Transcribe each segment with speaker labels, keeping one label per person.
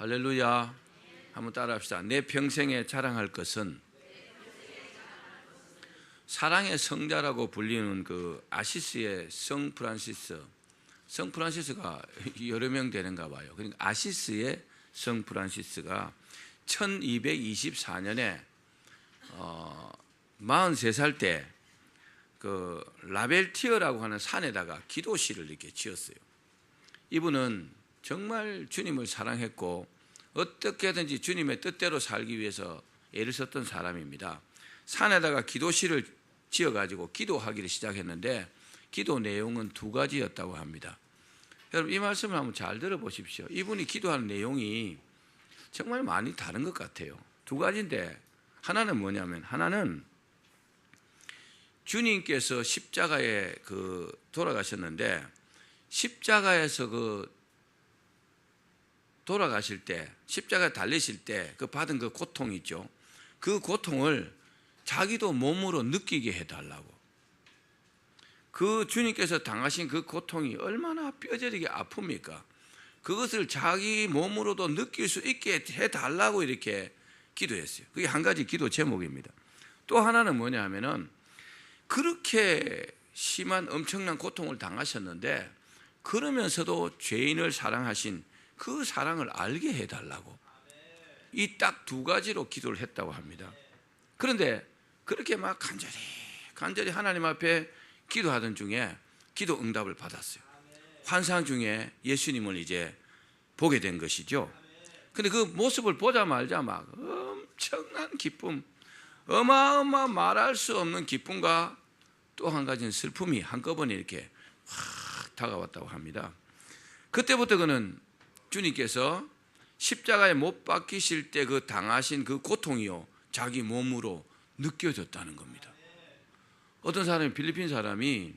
Speaker 1: 할렐루야. 한번 따라합시다. 내 평생에 자랑할 것은 사랑의 성자라고 불리는 그 아시스의 성 프란시스가 여러 명 되는가 봐요. 그러니까 아시스의 성 프란시스가 1224년에 43살 때 그 라벨티어라고 하는 산에다가 기도실을 이렇게 지었어요. 이분은 정말 주님을 사랑했고 어떻게든지 주님의 뜻대로 살기 위해서 애를 썼던 사람입니다. 산에다가 기도실을 지어가지고 기도하기를 시작했는데 기도 내용은 두 가지였다고 합니다. 여러분 이 말씀을 한번 잘 들어보십시오. 이분이 기도하는 내용이 정말 많이 다른 것 같아요. 두 가지인데 하나는 뭐냐면 하나는 주님께서 십자가에 돌아가셨는데 십자가에서 돌아가실 때 십자가에 달리실 때 받은 그 고통 있죠. 그 고통을 자기도 몸으로 느끼게 해달라고. 그 주님께서 당하신 그 고통이 얼마나 뼈저리게 아픕니까? 그것을 자기 몸으로도 느낄 수 있게 해달라고 이렇게 기도했어요. 그게 한 가지 기도 제목입니다. 또 하나는 뭐냐 하면은 그렇게 심한 엄청난 고통을 당하셨는데 그러면서도 죄인을 사랑하신 그 사랑을 알게 해달라고. 이 딱 두 가지로 기도를 했다고 합니다. 그런데 그렇게 막 간절히 하나님 앞에 기도하던 중에 기도 응답을 받았어요. 환상 중에 예수님을 이제 보게 된 것이죠. 근데 그 모습을 보자마자 막 엄청난 기쁨, 어마어마 말할 수 없는 기쁨과 또 한 가지는 슬픔이 한꺼번에 이렇게 확 다가왔다고 합니다. 그때부터 그는 주님께서 십자가에 못 박히실 때 그 당하신 그 고통이요 자기 몸으로 느껴졌다는 겁니다. 어떤 사람이 필리핀 사람이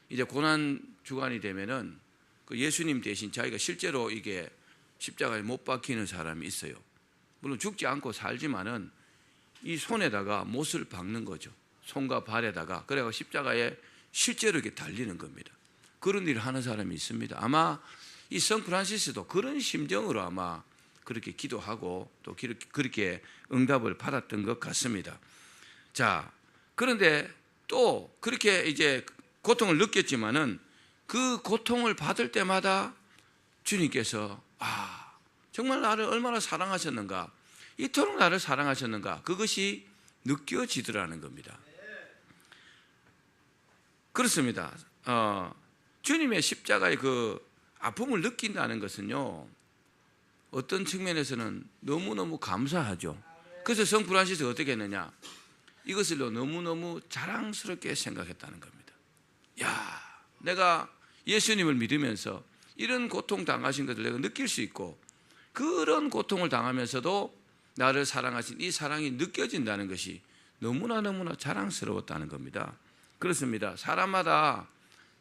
Speaker 1: 이제 고난 주간이 되면은 그 예수님 대신 자기가 실제로 이게 십자가에 못 박히는 사람이 있어요. 물론 죽지 않고 살지만은 이 손에다가 못을 박는 거죠. 손과 발에다가. 그래서 십자가에 실제로 이렇게 달리는 겁니다. 그런 일을 하는 사람이 있습니다. 아마 이 성 프란시스도 그런 심정으로 아마 그렇게 기도하고 또 그렇게 응답을 받았던 것 같습니다. 자, 그런데 또 그렇게 이제 고통을 느꼈지만은 그 고통을 받을 때마다 주님께서 정말 나를 얼마나 사랑하셨는가, 이토록 나를 사랑하셨는가, 그것이 느껴지더라는 겁니다. 그렇습니다. 주님의 십자가의 그 아픔을 느낀다는 것은요 어떤 측면에서는 너무너무 감사하죠. 그래서 성 프란시스가 어떻게 했느냐, 이것을 너무너무 자랑스럽게 생각했다는 겁니다. 야, 내가 예수님을 믿으면서 이런 고통 당하신 것을 내가 느낄 수 있고 그런 고통을 당하면서도 나를 사랑하신 이 사랑이 느껴진다는 것이 너무나 자랑스러웠다는 겁니다. 그렇습니다. 사람마다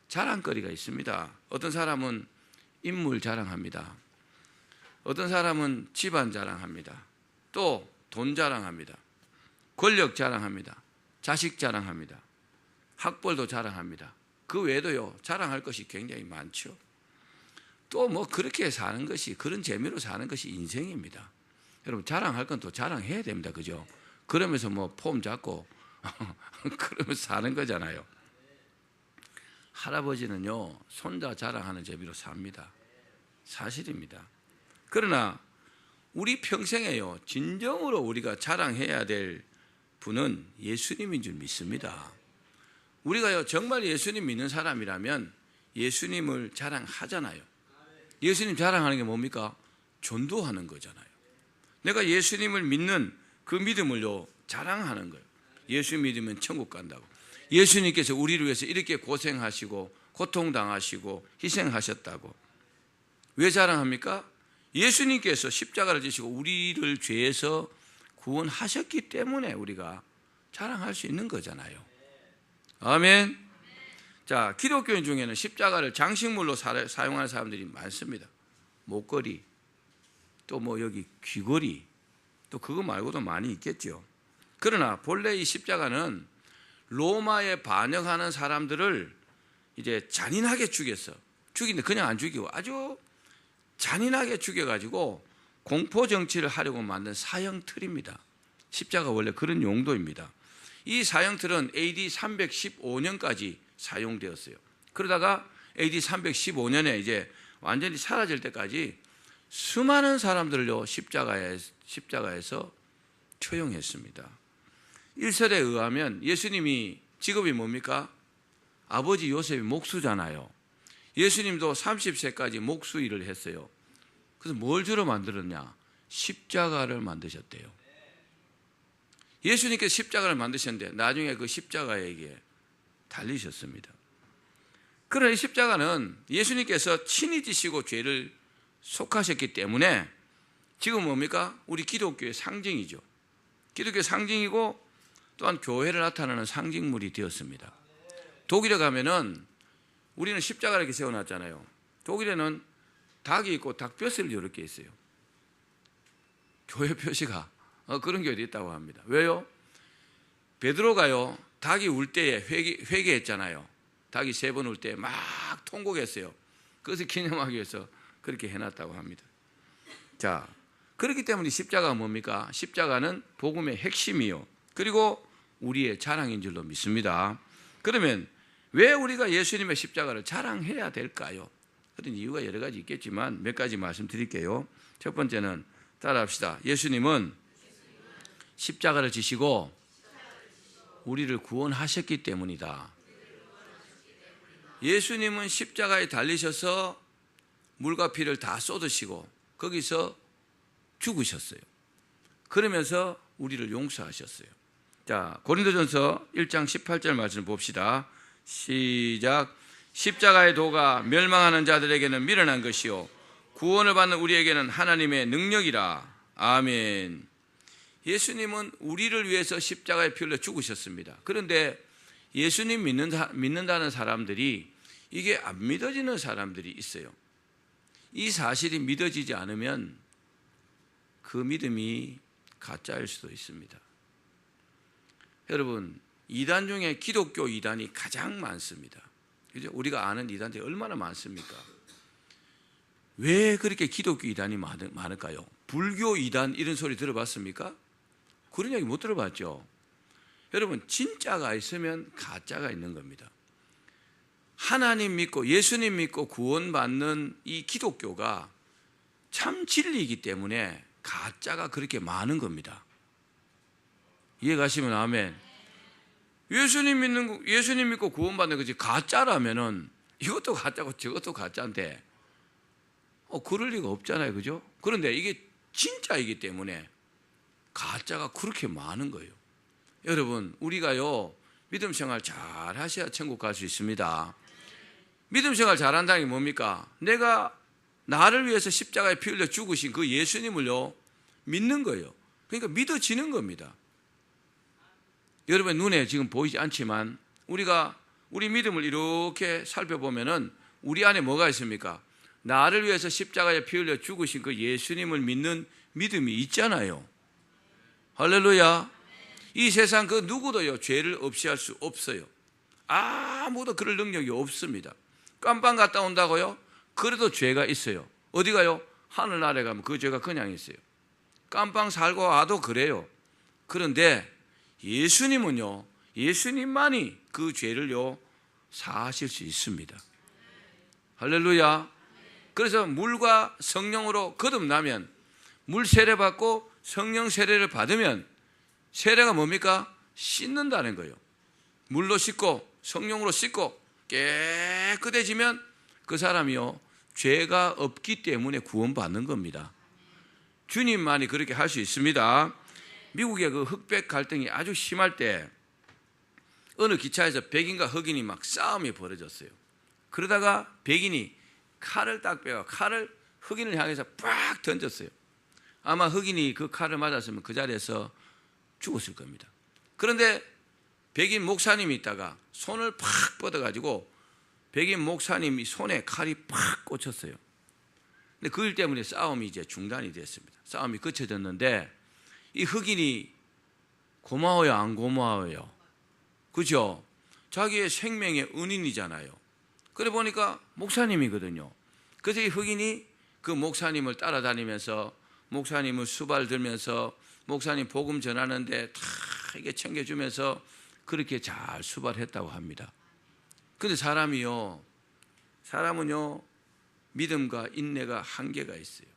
Speaker 1: 자랑거리가 있습니다. 어떤 사람은 인물 자랑합니다. 어떤 사람은 집안 자랑합니다. 또 돈 자랑합니다. 권력 자랑합니다. 자식 자랑합니다. 학벌도 자랑합니다. 그 외에도요 자랑할 것이 굉장히 많죠. 또 뭐 그렇게 사는 것이, 그런 재미로 사는 것이 인생입니다. 여러분 자랑할 건 또 자랑해야 됩니다. 그죠? 그러면서 뭐 폼 잡고 그러면서 사는 거잖아요. 할아버지는요 손자 자랑하는 재미로 삽니다. 사실입니다. 그러나 우리 평생에요 진정으로 우리가 자랑해야 될 분은 예수님인 줄 믿습니다. 우리가요 정말 예수님 믿는 사람이라면 예수님을 자랑하잖아요. 예수님 자랑하는 게 뭡니까? 전도하는 거잖아요. 내가 예수님을 믿는 그 믿음을요 자랑하는 거예요. 예수 믿으면 천국 간다고. 예수님께서 우리를 위해서 이렇게 고생하시고 고통당하시고 희생하셨다고. 왜 자랑합니까? 예수님께서 십자가를 지시고 우리를 죄에서 구원하셨기 때문에 우리가 자랑할 수 있는 거잖아요. 아멘. 자, 기독교인 중에는 십자가를 장식물로 사용하는 사람들이 많습니다. 목걸이, 또 뭐 여기 귀걸이, 또 그거 말고도 많이 있겠죠. 그러나 본래 이 십자가는 로마에 반역하는 사람들을 이제 잔인하게 죽였어. 죽이는데 그냥 안 죽이고 아주 잔인하게 죽여가지고 공포 정치를 하려고 만든 사형 틀입니다. 십자가 원래 그런 용도입니다. 이 사형 틀은 AD 315년까지 사용되었어요. 그러다가 AD 315년에 이제 완전히 사라질 때까지 수많은 사람들을요 십자가에서 처형했습니다. 일설에 의하면 예수님이 직업이 뭡니까? 아버지 요셉이 목수잖아요. 예수님도 30세까지 목수 일을 했어요. 그래서 뭘 주로 만들었냐? 십자가를 만드셨대요. 예수님께서 십자가를 만드셨는데 나중에 그 십자가에게 달리셨습니다. 그러나 이 십자가는 예수님께서 친히 지시고 죄를 속하셨기 때문에 지금 뭡니까? 우리 기독교의 상징이죠. 기독교의 상징이고 또한 교회를 나타내는 상징물이 되었습니다. 독일에 가면은 우리는 십자가를 이렇게 세워놨잖아요. 독일에는 닭이 있고 닭뼈슬이 이렇게 있어요. 교회 표시가 그런 교회도 있다고 합니다. 왜요? 베드로가요 닭이 울 때에 회개했잖아요. 닭이 3번 울 때 막 통곡했어요. 그것을 기념하기 위해서 그렇게 해놨다고 합니다. 자, 그렇기 때문에 십자가가 뭡니까? 십자가는 복음의 핵심이요 그리고 우리의 자랑인 줄로 믿습니다. 그러면 왜 우리가 예수님의 십자가를 자랑해야 될까요? 그런 이유가 여러 가지 있겠지만 몇 가지 말씀드릴게요. 첫 번째는 따라합시다. 예수님은 십자가를 지시고 우리를 구원하셨기 때문이다. 예수님은 십자가에 달리셔서 물과 피를 다 쏟으시고 거기서 죽으셨어요. 그러면서 우리를 용서하셨어요. 자, 고린도전서 1장 18절 말씀 봅시다. 시작. 십자가의 도가 멸망하는 자들에게는 미련한 것이요 구원을 받는 우리에게는 하나님의 능력이라. 아멘. 예수님은 우리를 위해서 십자가에 피 흘려 죽으셨습니다. 그런데 예수님 믿는다는 사람들이 이게 안 믿어지는 사람들이 있어요. 이 사실이 믿어지지 않으면 그 믿음이 가짜일 수도 있습니다. 여러분, 이단 중에 기독교 이단이 가장 많습니다. 그죠? 우리가 아는 이단들이 얼마나 많습니까? 왜 그렇게 기독교 이단이 많을까요? 불교 이단 이런 소리 들어봤습니까? 그런 얘기 못 들어봤죠? 여러분, 진짜가 있으면 가짜가 있는 겁니다. 하나님 믿고 예수님 믿고 구원받는 이 기독교가 참 진리이기 때문에 가짜가 그렇게 많은 겁니다. 이해 가시면 아멘. 예수님 믿고 구원받는 거지 가짜라면은 이것도 가짜고 저것도 가짜인데 그럴 리가 없잖아요. 그죠? 그런데 이게 진짜이기 때문에 가짜가 그렇게 많은 거예요. 여러분, 우리가요 믿음 생활 잘 하셔야 천국 갈 수 있습니다. 믿음 생활 잘한다는 게 뭡니까? 내가 나를 위해서 십자가에 피 흘려 죽으신 그 예수님을요 믿는 거예요. 그러니까 믿어지는 겁니다. 여러분의 눈에 지금 보이지 않지만 우리 믿음을 이렇게 살펴보면은 우리 안에 뭐가 있습니까? 나를 위해서 십자가에 피 흘려 죽으신 그 예수님을 믿는 믿음이 있잖아요. 할렐루야. 이 세상 그 누구도요 죄를 없이 할 수 없어요. 아무도 그럴 능력이 없습니다. 깜빵 갔다 온다고요? 그래도 죄가 있어요. 어디 가요? 하늘나라에 가면 그 죄가 그냥 있어요. 깜빵 살고 와도 그래요. 그런데 예수님은요, 예수님만이 그 죄를요 사하실 수 있습니다. 할렐루야. 그래서 물과 성령으로 거듭나면, 물 세례 받고 성령 세례를 받으면, 세례가 뭡니까? 씻는다는 거예요. 물로 씻고 성령으로 씻고 깨끗해지면 그 사람이요 죄가 없기 때문에 구원받는 겁니다. 주님만이 그렇게 할 수 있습니다. 미국의 그 흑백 갈등이 아주 심할 때 어느 기차에서 백인과 흑인이 막 싸움이 벌어졌어요. 그러다가 백인이 칼을 딱 빼고 칼을 흑인을 향해서 팍 던졌어요. 아마 흑인이 그 칼을 맞았으면 그 자리에서 죽었을 겁니다. 그런데 백인 목사님이 있다가 손을 팍 뻗어가지고 백인 목사님이 손에 칼이 팍 꽂혔어요. 근데 그 일 때문에 싸움이 이제 중단이 됐습니다. 싸움이 그쳐졌는데 이 흑인이 고마워요, 안 고마워요? 그죠? 자기의 생명의 은인이잖아요. 그래 보니까 목사님이거든요. 그래서 이 흑인이 그 목사님을 따라다니면서 목사님을 수발 들면서 목사님 복음 전하는데 다 이게 챙겨주면서 그렇게 잘 수발했다고 합니다. 근데 사람은요 믿음과 인내가 한계가 있어요.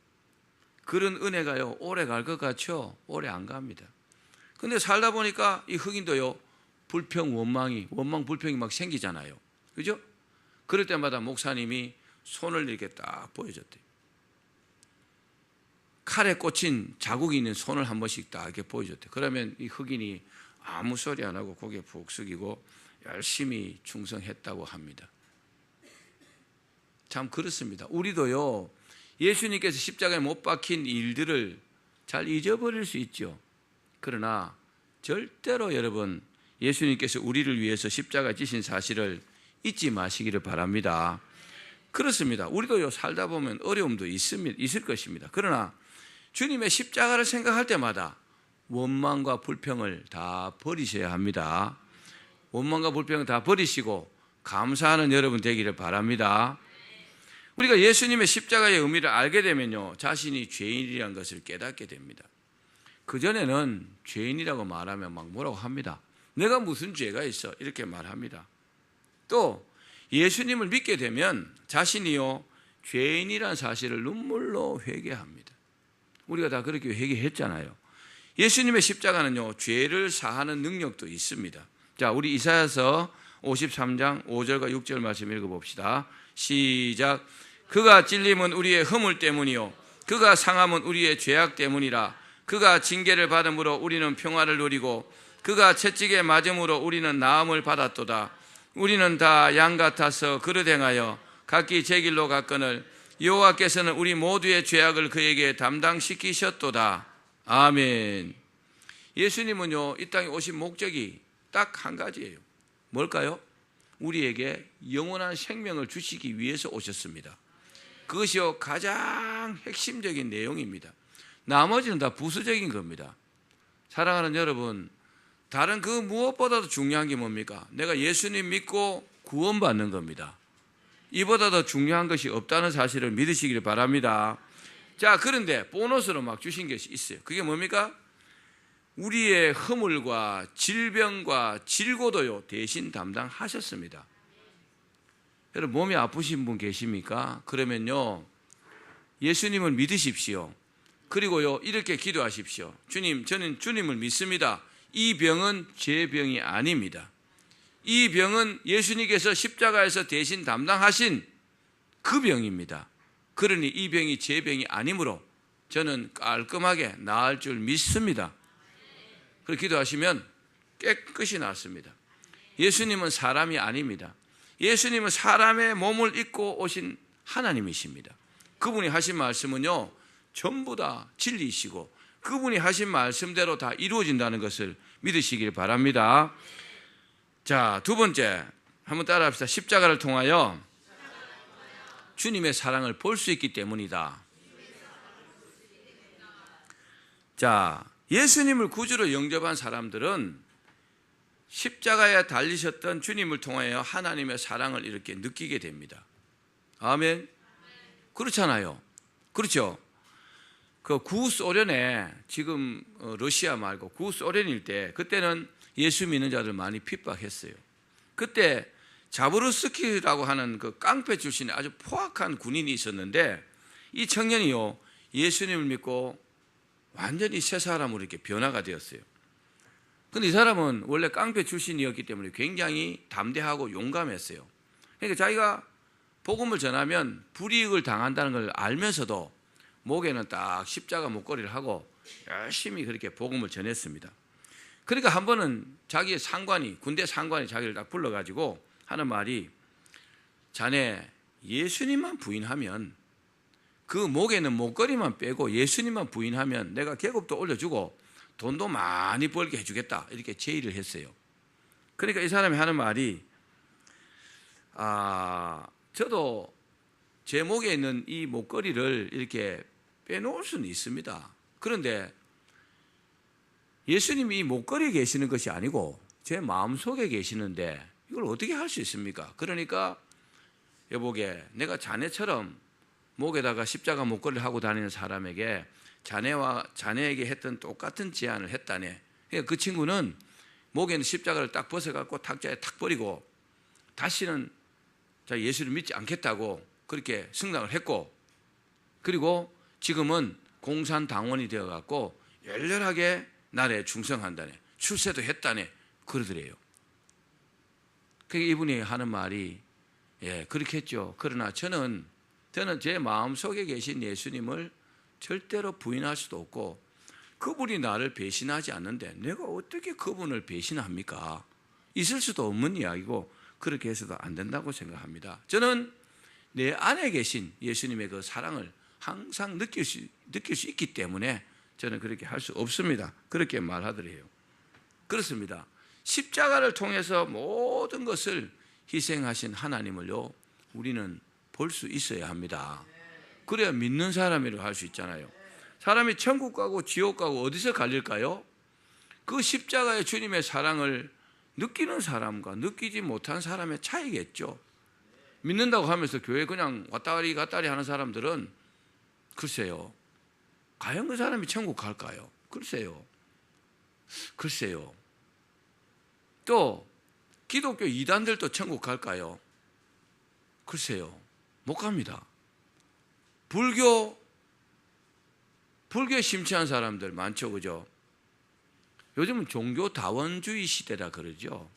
Speaker 1: 그런 은혜가요 오래 갈 것 같죠? 오래 안 갑니다. 근데 살다 보니까 이 흑인도요 원망 불평이 막 생기잖아요. 그죠? 그럴 때마다 목사님이 손을 이렇게 딱 보여줬대요. 칼에 꽂힌 자국이 있는 손을 한 번씩 딱 이렇게 보여줬대요. 그러면 이 흑인이 아무 소리 안 하고 고개 푹 숙이고 열심히 충성했다고 합니다. 참 그렇습니다. 우리도요 예수님께서 십자가에 못 박힌 일들을 잘 잊어버릴 수 있죠. 그러나 절대로 여러분 예수님께서 우리를 위해서 십자가에 지신 사실을 잊지 마시기를 바랍니다. 그렇습니다. 우리도요 살다 보면 어려움도 있을 것입니다. 그러나 주님의 십자가를 생각할 때마다 원망과 불평을 다 버리셔야 합니다. 원망과 불평을 다 버리시고 감사하는 여러분 되기를 바랍니다. 우리가 예수님의 십자가의 의미를 알게 되면요 자신이 죄인이라는 것을 깨닫게 됩니다. 그전에는 죄인이라고 말하면 막 뭐라고 합니다. 내가 무슨 죄가 있어 이렇게 말합니다. 또 예수님을 믿게 되면 자신이요 죄인이라는 사실을 눈물로 회개합니다. 우리가 다 그렇게 회개했잖아요. 예수님의 십자가는요 죄를 사하는 능력도 있습니다. 자, 우리 이사야서 53장 5절과 6절 말씀 읽어봅시다. 시작. 그가 찔림은 우리의 허물 때문이요 그가 상함은 우리의 죄악 때문이라. 그가 징계를 받음으로 우리는 평화를 누리고 그가 채찍에 맞음으로 우리는 나음을 받았도다. 우리는 다 양 같아서 그릇 행하여 각기 제 길로 갔거늘 여호와께서는 우리 모두의 죄악을 그에게 담당시키셨도다. 아멘. 예수님은요 이 땅에 오신 목적이 딱 한 가지예요. 뭘까요? 우리에게 영원한 생명을 주시기 위해서 오셨습니다. 그것이요 가장 핵심적인 내용입니다. 나머지는 다 부수적인 겁니다. 사랑하는 여러분, 다른 그 무엇보다도 중요한 게 뭡니까? 내가 예수님 믿고 구원받는 겁니다. 이보다 더 중요한 것이 없다는 사실을 믿으시길 바랍니다. 자, 그런데 보너스로 막 주신 것이 있어요. 그게 뭡니까? 우리의 허물과 질병과 질고도요 대신 담당하셨습니다. 여러분 몸이 아프신 분 계십니까? 그러면요 예수님을 믿으십시오. 그리고요 이렇게 기도하십시오. 주님, 저는 주님을 믿습니다. 이 병은 제 병이 아닙니다. 이 병은 예수님께서 십자가에서 대신 담당하신 그 병입니다. 그러니 이 병이 제 병이 아니므로 저는 깔끔하게 나을 줄 믿습니다. 그렇게 기도하시면 깨끗이 낫습니다. 예수님은 사람이 아닙니다. 예수님은 사람의 몸을 입고 오신 하나님이십니다. 그분이 하신 말씀은요 전부 다 진리이시고 그분이 하신 말씀대로 다 이루어진다는 것을 믿으시길 바랍니다. 자, 두 번째 한번 따라합시다. 십자가를 통하여 주님의 사랑을 볼 수 있기 때문이다. 자, 예수님을 구주로 영접한 사람들은 십자가에 달리셨던 주님을 통하여 하나님의 사랑을 이렇게 느끼게 됩니다. 아멘. 그렇잖아요. 그렇죠. 그 구소련에 지금 러시아 말고 구소련일 때 그때는 예수 믿는 자들 많이 핍박했어요. 그때 자브루스키라고 하는 그 깡패 출신의 아주 포악한 군인이 있었는데 이 청년이요 예수님을 믿고 완전히 새 사람으로 이렇게 변화가 되었어요. 근데 이 사람은 원래 깡패 출신이었기 때문에 굉장히 담대하고 용감했어요. 그러니까 자기가 복음을 전하면 불이익을 당한다는 걸 알면서도 목에는 딱 십자가 목걸이를 하고 열심히 그렇게 복음을 전했습니다. 그러니까 한 번은 자기의 상관이, 군대 상관이 자기를 딱 불러가지고 하는 말이 자네 예수님만 부인하면 그 목에는 목걸이만 빼고 예수님만 부인하면 내가 계급도 올려주고 돈도 많이 벌게 해주겠다 이렇게 제의를 했어요. 그러니까 이 사람이 하는 말이 저도 제 목에 있는 이 목걸이를 이렇게 빼놓을 수는 있습니다. 그런데 예수님이 이 목걸이에 계시는 것이 아니고 제 마음속에 계시는데 이걸 어떻게 할 수 있습니까? 그러니까 여보게 내가 자네처럼 목에다가 십자가 목걸이를 하고 다니는 사람에게 자네에게 했던 똑같은 제안을 했다네. 그러니까 그 친구는 목에 있는 십자가를 딱 벗어갖고 탁자에 탁 버리고 다시는 예수를 믿지 않겠다고 그렇게 승낙을 했고, 그리고 지금은 공산당원이 되어갖고 열렬하게 나라에 충성한다네. 출세도 했다네. 그러더래요. 그러니까 이분이 하는 말이 그렇게 했죠. 그러나 저는 제 마음속에 계신 예수님을 절대로 부인할 수도 없고, 그분이 나를 배신하지 않는데 내가 어떻게 그분을 배신합니까? 있을 수도 없는 이야기고 그렇게 해서도 안 된다고 생각합니다. 저는 내 안에 계신 예수님의 그 사랑을 항상 느낄 수 있기 때문에 저는 그렇게 할 수 없습니다. 그렇게 말하더래요. 그렇습니다. 십자가를 통해서 모든 것을 희생하신 하나님을요, 우리는 볼 수 있어야 합니다. 그래야 믿는 사람이라고 할 수 있잖아요. 사람이 천국 가고 지옥 가고 어디서 갈릴까요? 그 십자가의 주님의 사랑을 느끼는 사람과 느끼지 못한 사람의 차이겠죠. 믿는다고 하면서 교회 그냥 왔다리 갔다리 하는 사람들은 글쎄요, 과연 그 사람이 천국 갈까요? 글쎄요. 또 기독교 이단들도 천국 갈까요? 글쎄요, 못 갑니다. 불교에 심취한 사람들 많죠, 그죠? 요즘은 종교 다원주의 시대라 그러죠.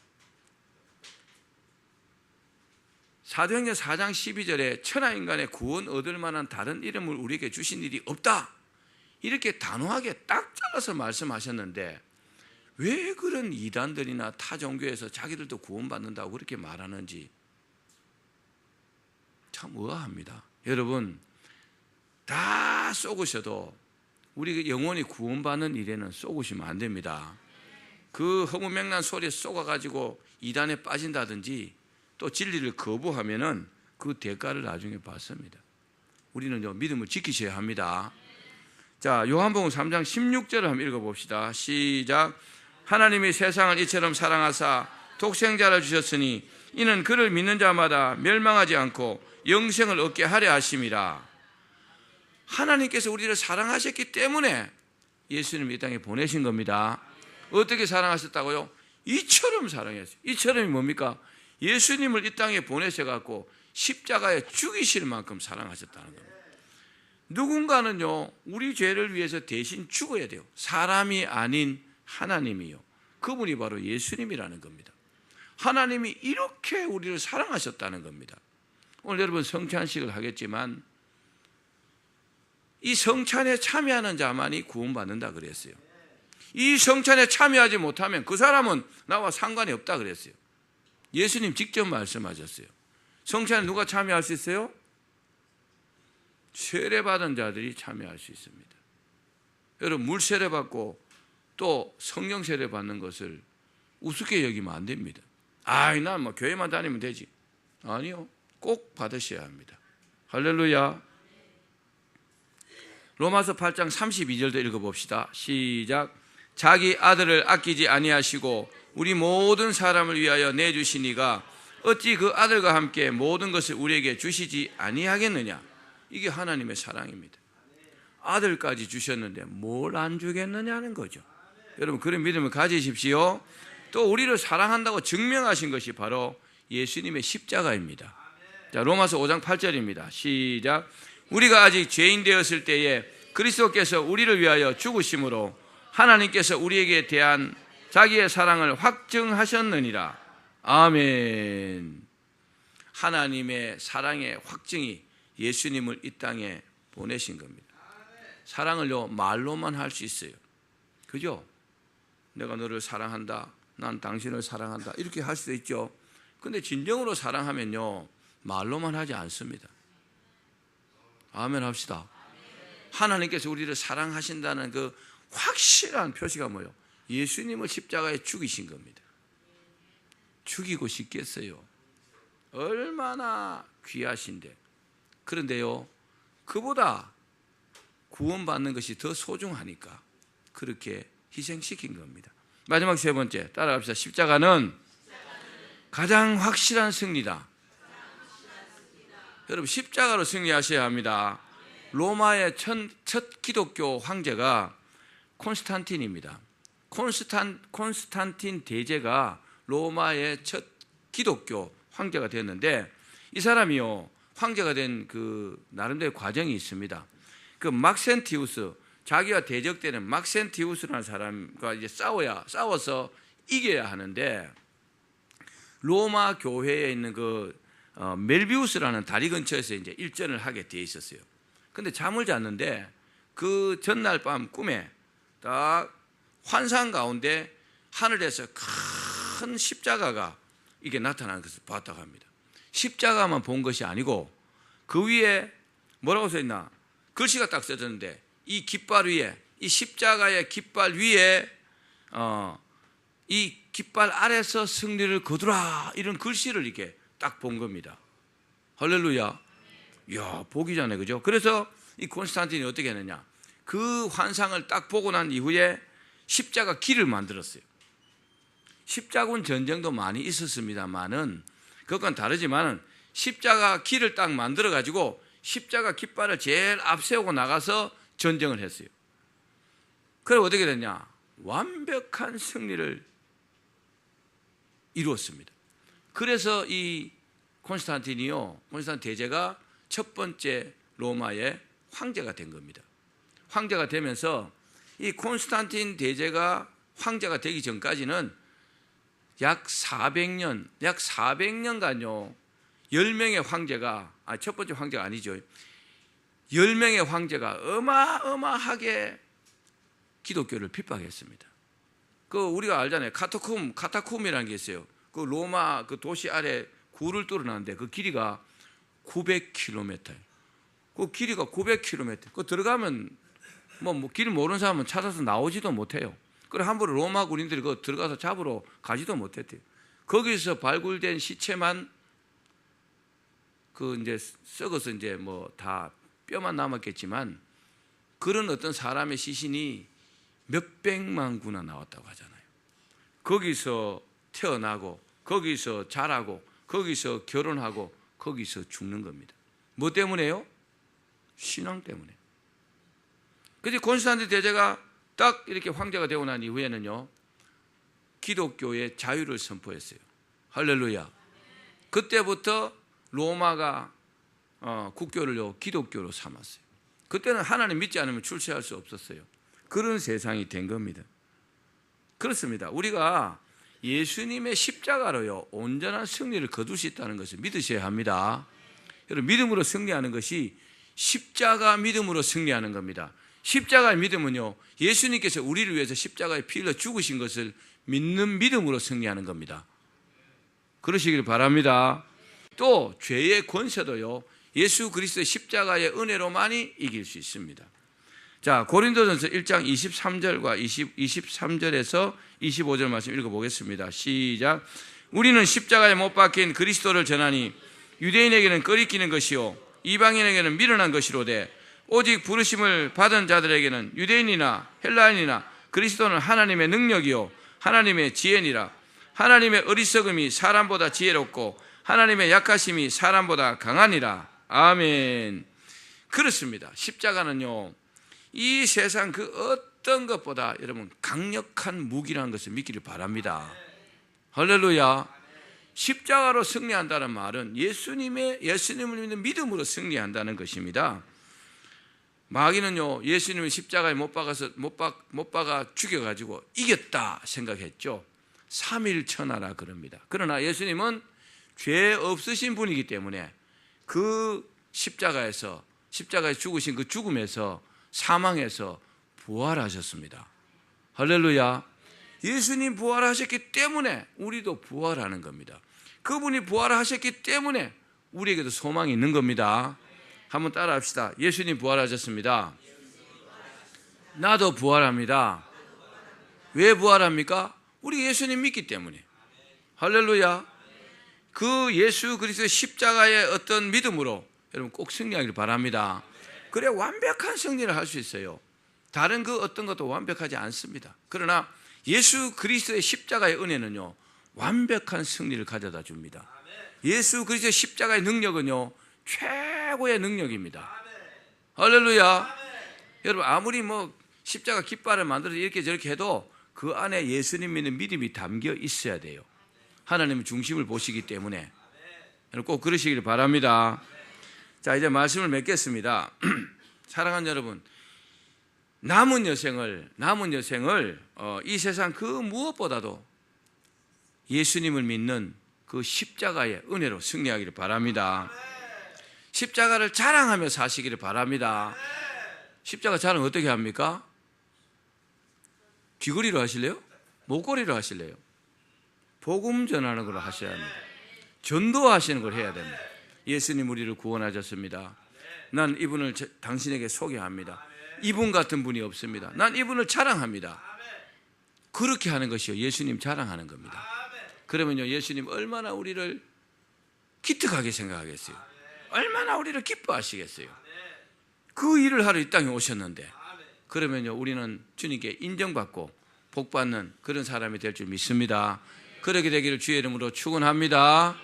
Speaker 1: 사도행전 4장 12절에 천하인간의 구원 얻을 만한 다른 이름을 우리에게 주신 일이 없다, 이렇게 단호하게 딱 잘라서 말씀하셨는데 왜 그런 이단들이나 타 종교에서 자기들도 구원받는다고 그렇게 말하는지 참 의아합니다. 여러분, 다 쏘으셔도 우리 영혼이 구원받는 일에는 쏘으시면 안 됩니다. 그 허무맹랑한 소리에 쏘아가지고 이단에 빠진다든지 또 진리를 거부하면은 그 대가를 나중에 받습니다. 우리는 믿음을 지키셔야 합니다. 자, 요한복음 3장 16절을 한번 읽어봅시다. 시작. 하나님이 세상을 이처럼 사랑하사 독생자를 주셨으니 이는 그를 믿는 자마다 멸망하지 않고 영생을 얻게 하려 하심이라. 하나님께서 우리를 사랑하셨기 때문에 예수님을 이 땅에 보내신 겁니다. 어떻게 사랑하셨다고요? 이처럼 사랑했어요. 이처럼이 뭡니까? 예수님을 이 땅에 보내셔갖고 십자가에 죽이실 만큼 사랑하셨다는 겁니다. 누군가는요, 우리 죄를 위해서 대신 죽어야 돼요. 사람이 아닌 하나님이요. 그분이 바로 예수님이라는 겁니다. 하나님이 이렇게 우리를 사랑하셨다는 겁니다. 오늘 여러분 성찬식을 하겠지만 이 성찬에 참여하는 자만이 구원받는다 그랬어요. 이 성찬에 참여하지 못하면 그 사람은 나와 상관이 없다 그랬어요. 예수님 직접 말씀하셨어요. 성찬에 누가 참여할 수 있어요? 세례받은 자들이 참여할 수 있습니다. 여러분, 물 세례받고 또 성령 세례받는 것을 우습게 여기면 안 됩니다. 난 뭐 교회만 다니면 되지. 아니요, 꼭 받으셔야 합니다. 할렐루야. 로마서 8장 32절도 읽어봅시다. 시작. 자기 아들을 아끼지 아니하시고 우리 모든 사람을 위하여 내주시니가 어찌 그 아들과 함께 모든 것을 우리에게 주시지 아니하겠느냐. 이게 하나님의 사랑입니다. 아들까지 주셨는데 뭘 안 주겠느냐는 거죠. 여러분, 그런 믿음을 가지십시오. 또 우리를 사랑한다고 증명하신 것이 바로 예수님의 십자가입니다. 자, 로마서 5장 8절입니다. 시작. 우리가 아직 죄인 되었을 때에 그리스도께서 우리를 위하여 죽으심으로 하나님께서 우리에게 대한 자기의 사랑을 확증하셨느니라. 아멘. 하나님의 사랑의 확증이 예수님을 이 땅에 보내신 겁니다. 사랑을요, 말로만 할 수 있어요. 그죠? 내가 너를 사랑한다, 난 당신을 사랑한다, 이렇게 할 수도 있죠. 근데 진정으로 사랑하면요, 말로만 하지 않습니다. 아멘 합시다. 하나님께서 우리를 사랑하신다는 그 확실한 표시가 뭐예요? 예수님을 십자가에 죽이신 겁니다. 죽이고 싶겠어요? 얼마나 귀하신데. 그런데요, 그보다 구원받는 것이 더 소중하니까 그렇게 희생시킨 겁니다. 마지막 세 번째, 따라갑시다. 십자가는 가장 확실한 승리다. 여러분 십자가로 승리하셔야 합니다. 로마의 첫 기독교 황제가 콘스탄틴입니다. 콘스탄틴 대제가 로마의 첫 기독교 황제가 되었는데, 이 사람이요 황제가 된 그 나름대로 과정이 있습니다. 그 막센티우스, 자기와 대적되는 막센티우스라는 사람과 이제 싸워서 이겨야 하는데, 로마 교회에 있는 그 멜비우스라는 다리 근처에서 이제 일전을 하게 돼 있었어요. 근데 잠을 잤는데 그 전날 밤 꿈에 딱 환상 가운데 하늘에서 큰 십자가가 이게 나타나는 것을 봤다고 합니다. 십자가만 본 것이 아니고 그 위에 뭐라고 써 있나? 글씨가 딱 써졌는데, 이 깃발 위에, 이 십자가의 깃발 위에 이 깃발 아래서 승리를 거두라, 이런 글씨를 이렇게 딱 본 겁니다. 할렐루야. 이야, 보기 전에, 그죠? 그래서 이 콘스탄틴이 어떻게 했느냐? 그 환상을 딱 보고 난 이후에 십자가 길을 만들었어요. 십자군 전쟁도 많이 있었습니다만은, 그것과는 다르지만은 십자가 길을 딱 만들어 가지고 십자가 깃발을 제일 앞세우고 나가서 전쟁을 했어요. 그래 어떻게 됐냐? 완벽한 승리를 이루었습니다. 그래서 이 콘스탄틴 대제가 첫 번째 로마의 황제가 된 겁니다. 황제가 되면서 이 콘스탄틴 대제가 황제가 되기 전까지는 약 400년간요 10명의 황제가, 첫 번째 황제가 아니죠, 10명의 황제가 어마어마하게 기독교를 핍박했습니다. 그 우리가 알잖아요. 카타쿰이라는 게 있어요. 그 로마 그 도시 아래 굴을 뚫어놨는데 그 길이가 900km. 그 길이가 900km. 그 들어가면 길 모르는 사람은 찾아서 나오지도 못해요. 그래 함부로 로마 군인들이 그 들어가서 잡으러 가지도 못했대요. 거기서 발굴된 시체만 그 이제 썩어서 이제 뭐 다 뼈만 남았겠지만, 그런 어떤 사람의 시신이 몇백만 구나 나왔다고 하잖아요. 거기서 태어나고 거기서 자라고 거기서 결혼하고 거기서 죽는 겁니다. 뭐 때문에요? 신앙 때문에. 그래서 콘스탄틴 대제가 딱 이렇게 황제가 되고 난 이후에는요 기독교의 자유를 선포했어요. 할렐루야. 그때부터 로마가 국교를 기독교로 삼았어요. 그때는 하나님 믿지 않으면 출세할 수 없었어요. 그런 세상이 된 겁니다. 그렇습니다. 우리가 예수님의 십자가로요 온전한 승리를 거둘 수 있다는 것을 믿으셔야 합니다. 여러분, 믿음으로 승리하는 것이 십자가 믿음으로 승리하는 겁니다. 십자가의 믿음은요 예수님께서 우리를 위해서 십자가에 피 흘려 죽으신 것을 믿는 믿음으로 승리하는 겁니다. 그러시길 바랍니다. 또 죄의 권세도요 예수 그리스도의 십자가의 은혜로만이 이길 수 있습니다. 자, 고린도전서 1장 23절과 23절에서 25절 말씀 읽어보겠습니다. 시작. 우리는 십자가에 못 박힌 그리스도를 전하니 유대인에게는 꺼리끼는 것이요 이방인에게는 미련한 것이로되 오직 부르심을 받은 자들에게는 유대인이나 헬라인이나 그리스도는 하나님의 능력이요 하나님의 지혜니라. 하나님의 어리석음이 사람보다 지혜롭고 하나님의 약하심이 사람보다 강하니라. 아멘. 그렇습니다. 십자가는요 이 세상 그 어떤 것보다 여러분 강력한 무기라는 것을 믿기를 바랍니다. 할렐루야. 십자가로 승리한다는 말은 예수님을 믿는 믿음으로 승리한다는 것입니다. 마귀는요 예수님을 십자가에 못 박아 죽여가지고 이겼다 생각했죠. 3일 천하라 그럽니다. 그러나 예수님은 죄 없으신 분이기 때문에 그 십자가에 죽으신 그 죽음에서 사망에서 부활하셨습니다. 할렐루야. 예수님 부활하셨기 때문에 우리도 부활하는 겁니다. 그분이 부활하셨기 때문에 우리에게도 소망이 있는 겁니다. 한번 따라 합시다. 예수님 부활하셨습니다. 나도 부활합니다. 왜 부활합니까? 우리 예수님 믿기 때문에. 할렐루야. 그 예수 그리스도의 십자가의 어떤 믿음으로 여러분 꼭 승리하기를 바랍니다. 그래 완벽한 승리를 할 수 있어요. 다른 그 어떤 것도 완벽하지 않습니다. 그러나 예수 그리스도의 십자가의 은혜는요 완벽한 승리를 가져다 줍니다. 예수 그리스도의 십자가의 능력은요 최고의 능력입니다. 할렐루야. 여러분 아무리 뭐 십자가 깃발을 만들어서 이렇게 저렇게 해도 그 안에 예수님 믿는 믿음이 담겨 있어야 돼요. 하나님의 중심을 보시기 때문에 꼭 그러시기를 바랍니다. 자, 이제 말씀을 맺겠습니다. 사랑하는 여러분, 남은 여생을 이 세상 그 무엇보다도 예수님을 믿는 그 십자가의 은혜로 승리하기를 바랍니다. 십자가를 자랑하며 사시기를 바랍니다. 십자가 자랑 어떻게 합니까? 귀걸이로 하실래요? 목걸이로 하실래요? 복음 전하는 걸로 하셔야 합니다. 전도하시는 걸 해야 됩니다. 예수님 우리를 구원하셨습니다. 난 이분을 당신에게 소개합니다. 이분 같은 분이 없습니다. 난 이분을 자랑합니다. 그렇게 하는 것이요, 예수님 자랑하는 겁니다. 그러면요, 예수님 얼마나 우리를 기특하게 생각하겠어요? 얼마나 우리를 기뻐하시겠어요? 그 일을 하러 이 땅에 오셨는데, 그러면요, 우리는 주님께 인정받고 복받는 그런 사람이 될 줄 믿습니다. 그렇게 되기를 주의 이름으로 축원합니다.